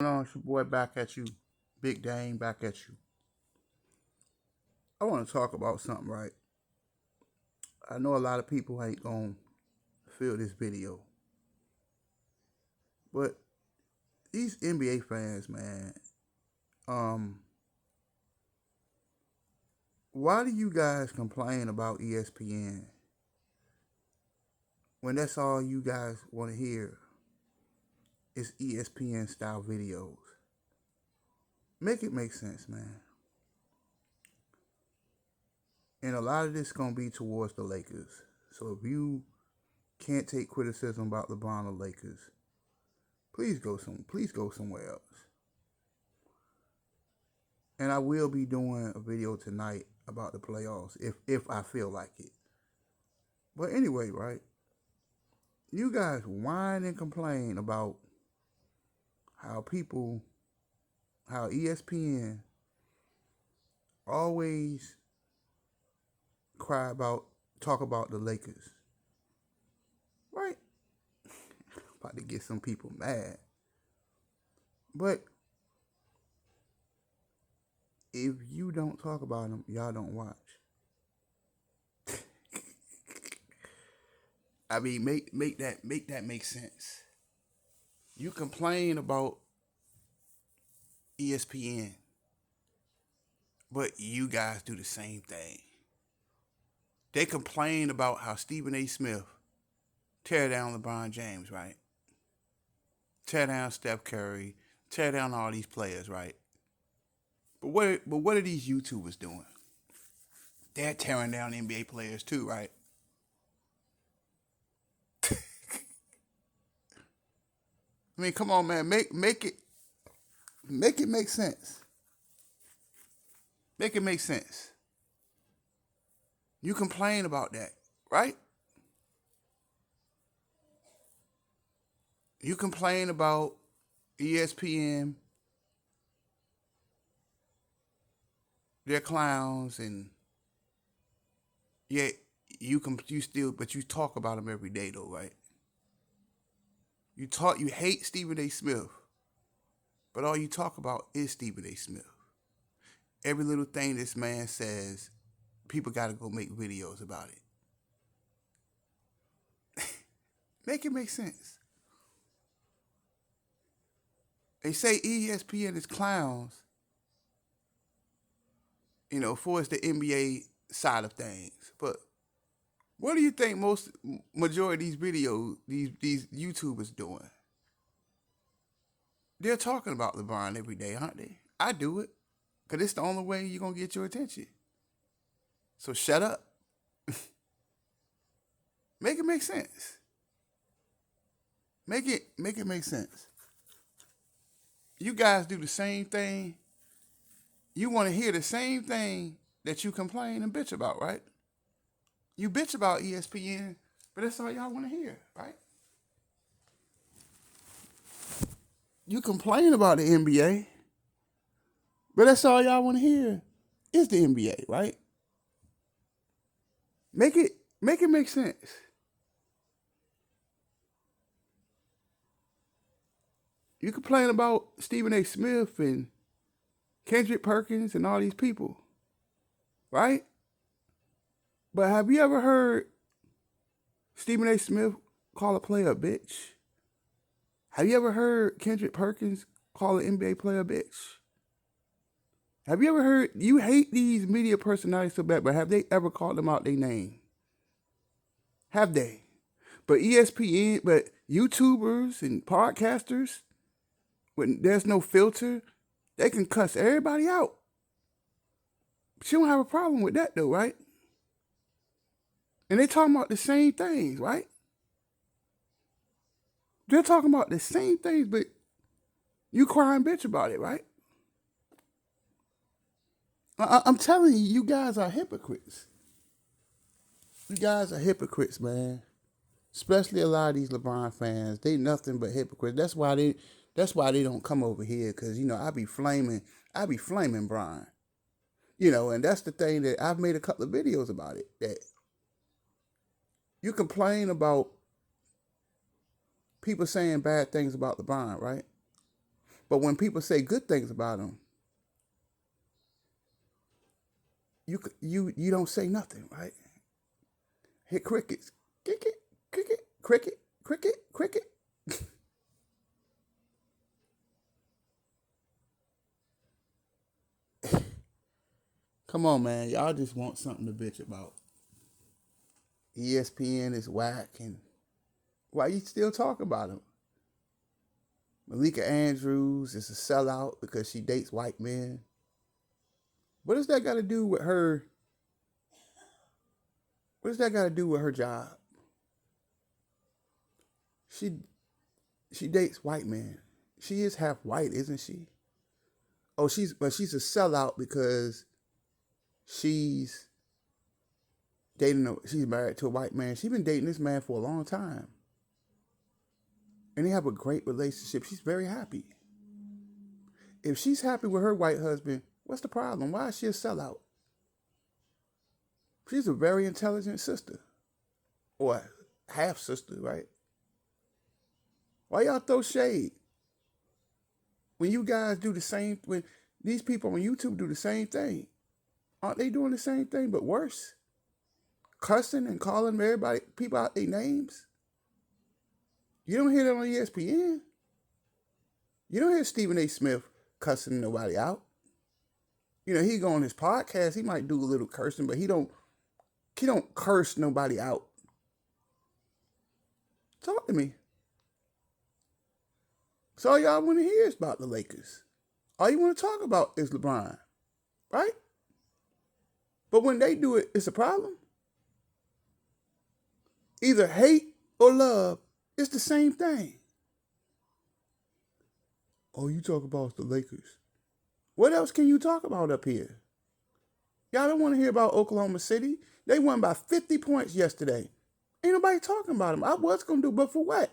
It's your boy back at you. Big Dame back at you. I want to talk about something, right? I know a lot of people ain't going to feel this video, but these NBA fans, man, um, why do you guys complain about ESPN when that's all you guys want to hear is ESPN style videos? Make it make sense, man. And a lot of this is going to be towards the Lakers. So if you can't take criticism about LeBron or Lakers, please go somewhere else. And I will be doing a video tonight about the playoffs if I feel like it. But anyway, right? You guys whine and complain about how how ESPN always talk about the Lakers, right? About to get some people mad. But if you don't talk about them, y'all don't watch. I mean, make that make sense. You complain about ESPN, but you guys do the same thing. They complain about how Stephen A. Smith tear down LeBron James, right? Tear down Steph Curry, tear down all these players, right? But what are these YouTubers doing? They're tearing down NBA players too, right? I mean, come on, man, make it make sense. Make it make sense. You complain about that, right? You complain about ESPN, they're clowns, and yet you talk about them every day though, right? You hate Stephen A. Smith, but all you talk about is Stephen A. Smith. Every little thing this man says, people got to go make videos about it. Make it make sense. They say ESPN is clowns, for it's the NBA side of things. But what do you think majority of these videos, these YouTubers doing? They're talking about LeBron every day, aren't they? I do it. Because it's the only way you're going to get your attention. So shut up. Make it make sense. Make it make sense. You guys do the same thing. You want to hear the same thing that you complain and bitch about, right? You bitch about ESPN, but that's all y'all want to hear, right? You complain about the NBA, but that's all y'all want to hear is the NBA, right? Make it make sense. You complain about Stephen A. Smith and Kendrick Perkins and all these people, right? But have you ever heard Stephen A. Smith call a player a bitch? Have you ever heard Kendrick Perkins call an NBA player a bitch? Have you ever heard, you hate these media personalities so bad, but have they ever called them out their name? Have they? But ESPN, but YouTubers and podcasters, when there's no filter, they can cuss everybody out. But you don't have a problem with that though, right? And they talking about the same things, right? They're talking about the same things, but you crying bitch about it, right? I'm telling you, you guys are hypocrites. You guys are hypocrites, man. Especially a lot of these LeBron fans. They nothing but hypocrites. That's why they don't come over here, because I be flaming Brian. And that's the thing that I've made a couple of videos about it. That you complain about people saying bad things about LeBron, right? But when people say good things about them, you don't say nothing, right? Hit crickets, cricket, cricket, cricket, cricket, cricket. Come on, man. Y'all just want something to bitch about. ESPN is whack, and why you still talk about him? Malika Andrews is a sellout because she dates white men. What does that got to do with her? What does that got to do with her job? She she dates white men. She is half white, isn't she? Oh, she's a sellout because she's she's married to a white man. She's been dating this man for a long time. And they have a great relationship. She's very happy. If she's happy with her white husband, what's the problem? Why is she a sellout? She's a very intelligent sister. Or half sister, right? Why y'all throw shade? When you guys do the same, when these people on YouTube do the same thing, aren't they doing the same thing but worse? Cussing and calling everybody, people out their names. You don't hear that on ESPN. You don't hear Stephen A. Smith cussing nobody out. You know, he go on his podcast, he might do a little cursing, but he don't curse nobody out. Talk to me. So all y'all want to hear is about the Lakers. All you want to talk about is LeBron, right? But when they do it, it's a problem. Either hate or love, it's the same thing. Oh, you talk about the Lakers. What else can you talk about up here? Y'all don't want to hear about Oklahoma City. They won by 50 points yesterday. Ain't nobody talking about them. I was going to do, but for what?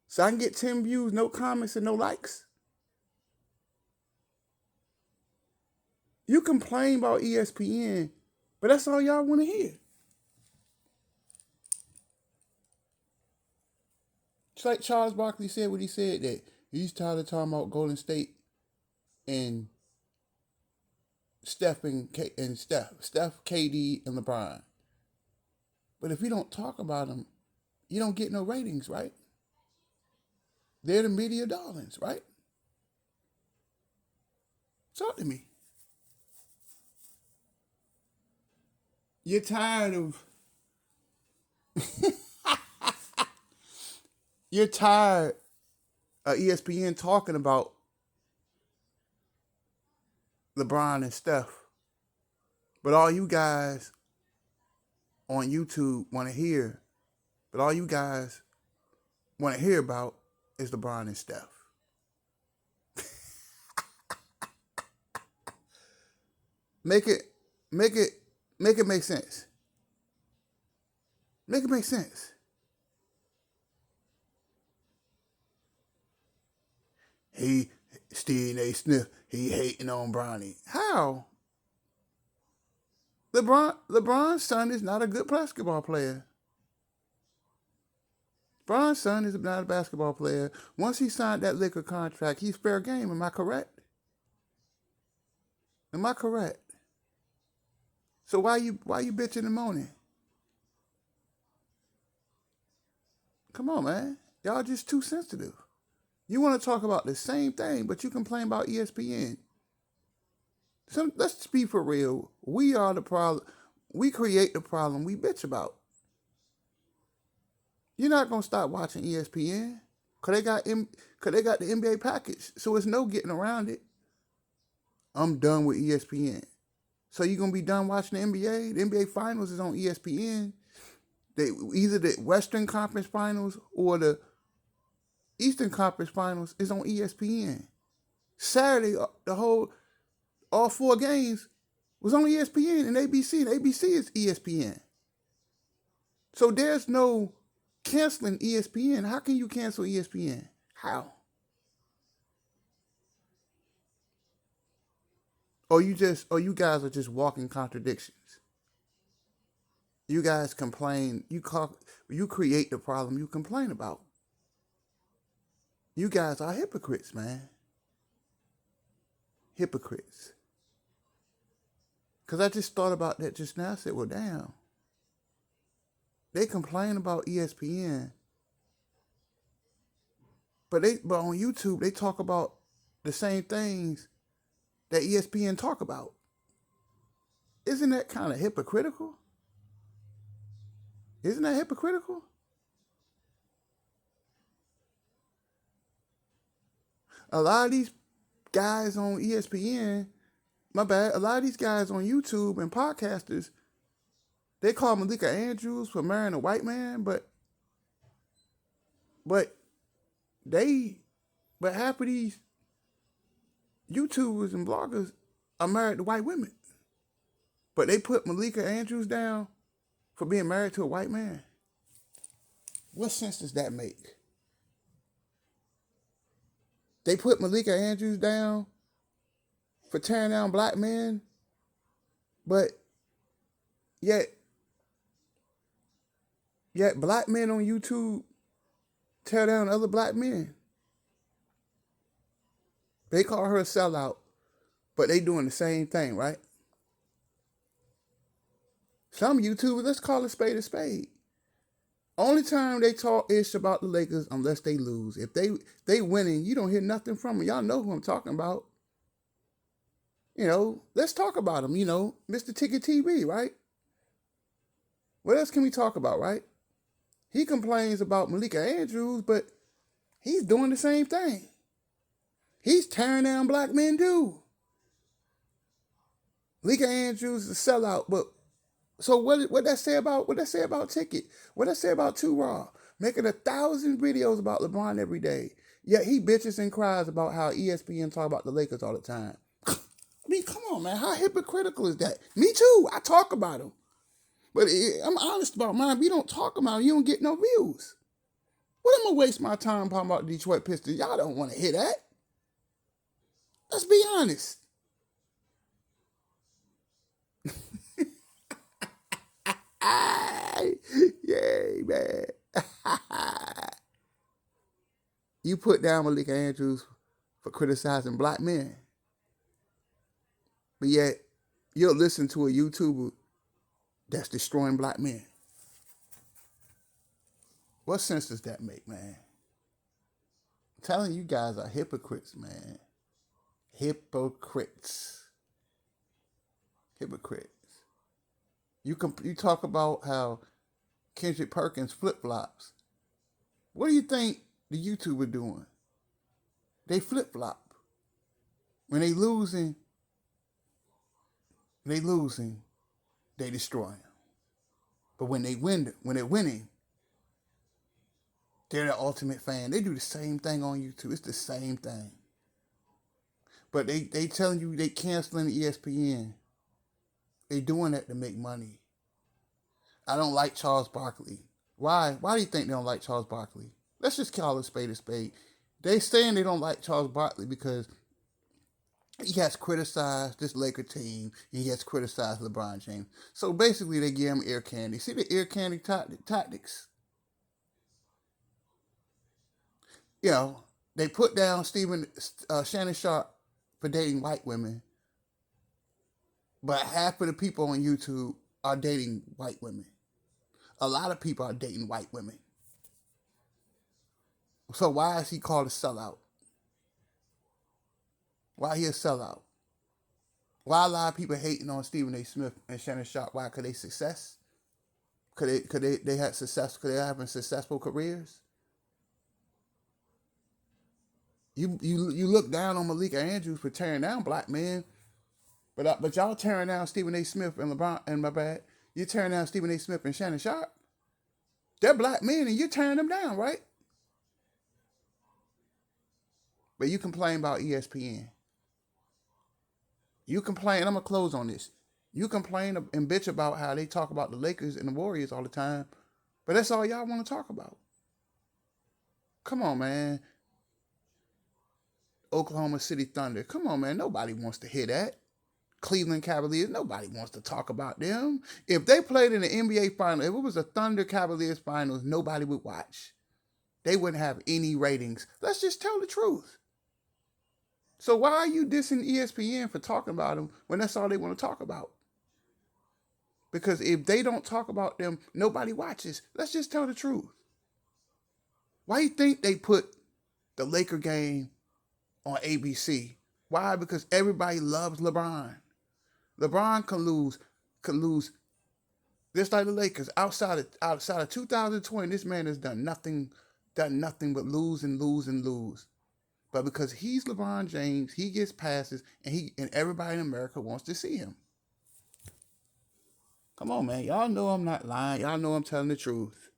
So I can get 10 views, no comments, and no likes? You complain about ESPN, but that's all y'all want to hear. It's like Charles Barkley said what he said, that he's tired of talking about Golden State and Steph, KD, and LeBron. But if you don't talk about them, you don't get no ratings, right? They're the media darlings, right? Talk to me. You're tired of you're tired of ESPN talking about LeBron and Steph. But all you guys on YouTube want to hear, but all you guys want to hear about is LeBron and Steph. Make it make sense. Make it make sense. Stephen A. Smith, he hating on Bronny. How? LeBron's son is not a good basketball player. LeBron's son is not a basketball player. Once he signed that liquor contract, he's fair game. Am I correct? Am I correct? So why you bitching and moaning? Come on, man. Y'all just too sensitive. You want to talk about the same thing, but you complain about ESPN. So let's be for real. We are the problem. We create the problem we bitch about. You're not gonna stop watching ESPN because they got the NBA package, so it's no getting around it. I'm done with ESPN. So you're gonna be done watching the NBA? The NBA Finals is on ESPN. Either the Western Conference Finals or the Eastern Conference Finals is on ESPN. Saturday, all 4 games was on ESPN and ABC. And ABC is ESPN. So there's no canceling ESPN. How can you cancel ESPN? How? Or you guys are just walking contradictions. You guys complain. You create the problem you complain about. You guys are hypocrites, man. hypocrites. Because I just thought about that just now. I said, well, damn. They complain about ESPN, but on YouTube, they talk about the same things that ESPN talk about. Isn't that kind of hypocritical? Isn't that hypocritical? A lot of these guys on ESPN, my bad, a lot of these guys on YouTube and podcasters, they call Malika Andrews for marrying a white man, but half of these YouTubers and bloggers are married to white women. But they put Malika Andrews down for being married to a white man. What sense does that make? They put Malika Andrews down for tearing down black men, but yet black men on YouTube tear down other black men. They call her a sellout, but they doing the same thing, right? Some YouTubers, let's call a spade a spade. Only time they talk ish about the Lakers unless they lose. If they winning, you don't hear nothing from them. Y'all know who I'm talking about. Let's talk about him. Mr. Ticket TV, right? What else can we talk about, right? He complains about Malika Andrews, but he's doing the same thing. He's tearing down black men too. Malika Andrews is a sellout, but so what that say about Ticket? What that say about Too Raw? Making 1,000 videos about LeBron every day. Yet he bitches and cries about how ESPN talk about the Lakers all the time. I mean, come on, man. How hypocritical is that? Me too. I talk about them. But I'm honest about mine. If you don't talk about them, you don't get no views. What am I waste my time talking about the Detroit Pistons? Y'all don't want to hear that. Let's be honest. Yay, man. You put down Malika Andrews for criticizing black men. But yet, you'll listen to a YouTuber that's destroying black men. What sense does that make, man? I'm telling you guys are hypocrites, man. Hypocrites. You talk about how Kendrick Perkins flip-flops. What do you think the YouTuber doing? They flip-flop. When they losing, they destroy him. But when they're winning, they're the ultimate fan. They do the same thing on YouTube. It's the same thing. But they telling you they canceling the ESPN. They doing that to make money. I don't like Charles Barkley. Why? Why do you think they don't like Charles Barkley? Let's just call a spade a spade. They saying they don't like Charles Barkley because he has criticized this Laker team and he has criticized LeBron James. So basically they give him ear candy. See the ear candy tactics? They put down Shannon Sharp for dating white women. But half of the people on YouTube are dating white women. A lot of people are dating white women. So why is he called a sellout? Why he a sellout? Why a lot of people hating on Stephen A. Smith and Shannon Sharp? Why? Could they success? Could they had success? Could they having successful careers? You look down on Malika Andrews for tearing down black men. But y'all tearing down Stephen A. Smith and LeBron, and my bad, you're tearing down Stephen A. Smith and Shannon Sharp. They're black men and you're tearing them down, right? But you complain about ESPN. You complain, I'm going to close on this. You complain and bitch about how they talk about the Lakers and the Warriors all the time, but that's all y'all want to talk about. Come on, man. Oklahoma City Thunder. Come on, man. Nobody wants to hear that. Cleveland Cavaliers, nobody wants to talk about them. If they played in the NBA Finals, if it was a Thunder Cavaliers Finals, nobody would watch. They wouldn't have any ratings. Let's just tell the truth. So why are you dissing ESPN for talking about them when that's all they want to talk about? Because if they don't talk about them, nobody watches. Let's just tell the truth. Why do you think they put the Laker game on ABC? Why? Because everybody loves LeBron. LeBron can lose just like the Lakers. Outside of 2020, this man has done nothing but lose and lose and lose. But because he's LeBron James, he gets passes, and everybody in America wants to see him. Come on, man. Y'all know I'm not lying. Y'all know I'm telling the truth.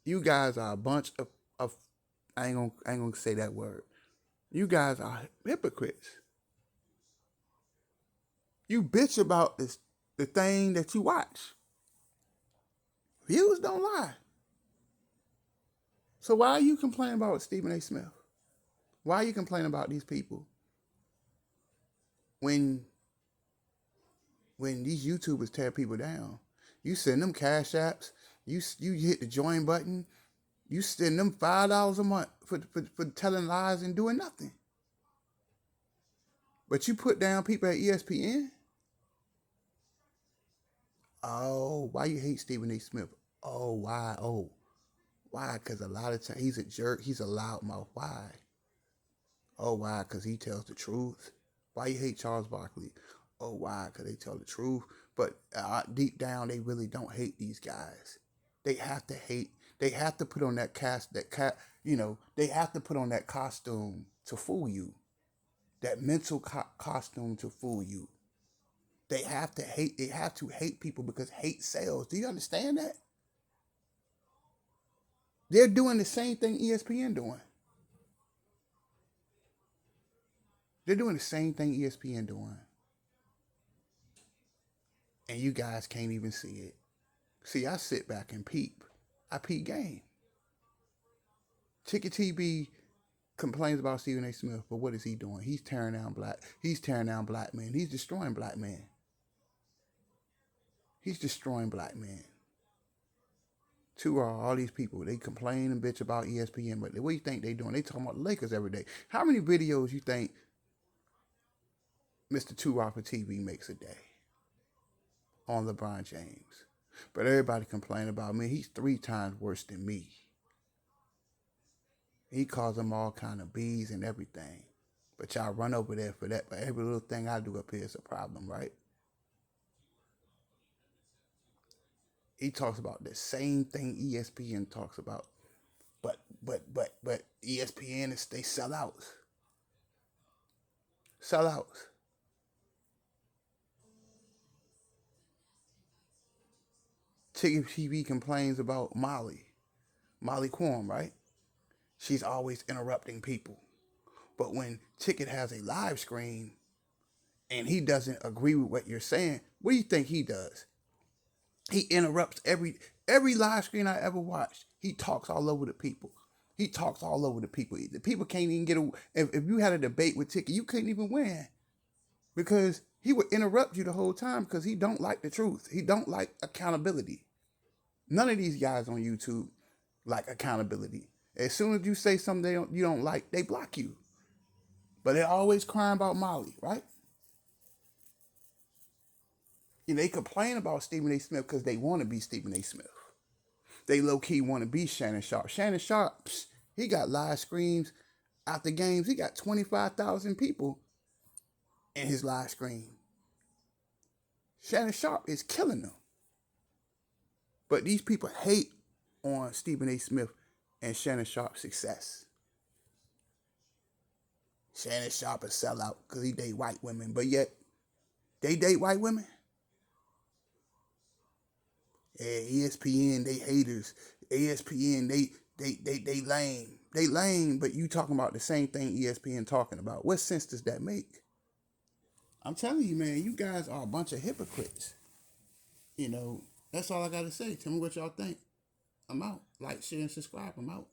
You guys are a bunch of I ain't gonna say that word. You guys are hypocrites. You bitch about the thing that you watch. Views don't lie. So why are you complaining about Stephen A. Smith? Why are you complaining about these people when these YouTubers tear people down? You send them cash apps. You hit the join button. You send them $5 a month for telling lies and doing nothing. But you put down people at ESPN? Oh, why you hate Stephen A. Smith? Oh, why? Oh, why? Because a lot of times he's a jerk. He's a loudmouth. Why? Oh, why? Because he tells the truth. Why you hate Charles Barkley? Oh, why? Because they tell the truth. But deep down, they really don't hate these guys. They have to hate. They have to put on that they have to put on that costume to fool you. That mental costume to fool you. They have to hate. They have to hate people because hate sells. Do you understand that? They're doing the same thing ESPN doing. They're doing the same thing ESPN doing. And you guys can't even see it. See, I sit back and peep. I peep game. Ticket TV complains about Stephen A. Smith, but what is he doing? He's tearing down black men. He's destroying black men. He's destroying black men. All these people, they complain and bitch about ESPN, but what do you think they doing? They talking about the Lakers every day. How many videos you think Mr. Two-Raw for TV makes a day on LeBron James? But everybody complain about me. He's 3 times worse than me. He calls them all kind of bees and everything. But y'all run over there for that. But every little thing I do up here is a problem, right? He talks about the same thing ESPN talks about. But ESPN they sell out. Sellouts. Ticket TV complains about Molly Quorum, right? She's always interrupting people. But when Ticket has a live screen and he doesn't agree with what you're saying, what do you think he does? He interrupts every live screen I ever watched. He talks all over the people. The people can't even get a. If you had a debate with Ticket, you couldn't even win because he would interrupt you the whole time because he don't like the truth. He don't like accountability. None of these guys on YouTube like accountability. As soon as you say something you don't like, they block you. But they're always crying about Molly, right? They complain about Stephen A. Smith because they want to be Stephen A. Smith. They low-key want to be Shannon Sharpe. Shannon Sharpe, he got live streams after games. He got 25,000 people in his live stream. Shannon Sharpe is killing them. But these people hate on Stephen A. Smith and Shannon Sharpe's success. Shannon Sharpe is sellout because he date white women, but yet they date white women. Yeah, ESPN, they haters. ESPN, they lame. They lame, but you talking about the same thing ESPN talking about. What sense does that make? I'm telling you, man, you guys are a bunch of hypocrites. That's all I got to say. Tell me what y'all think. I'm out. Like, share, and subscribe. I'm out.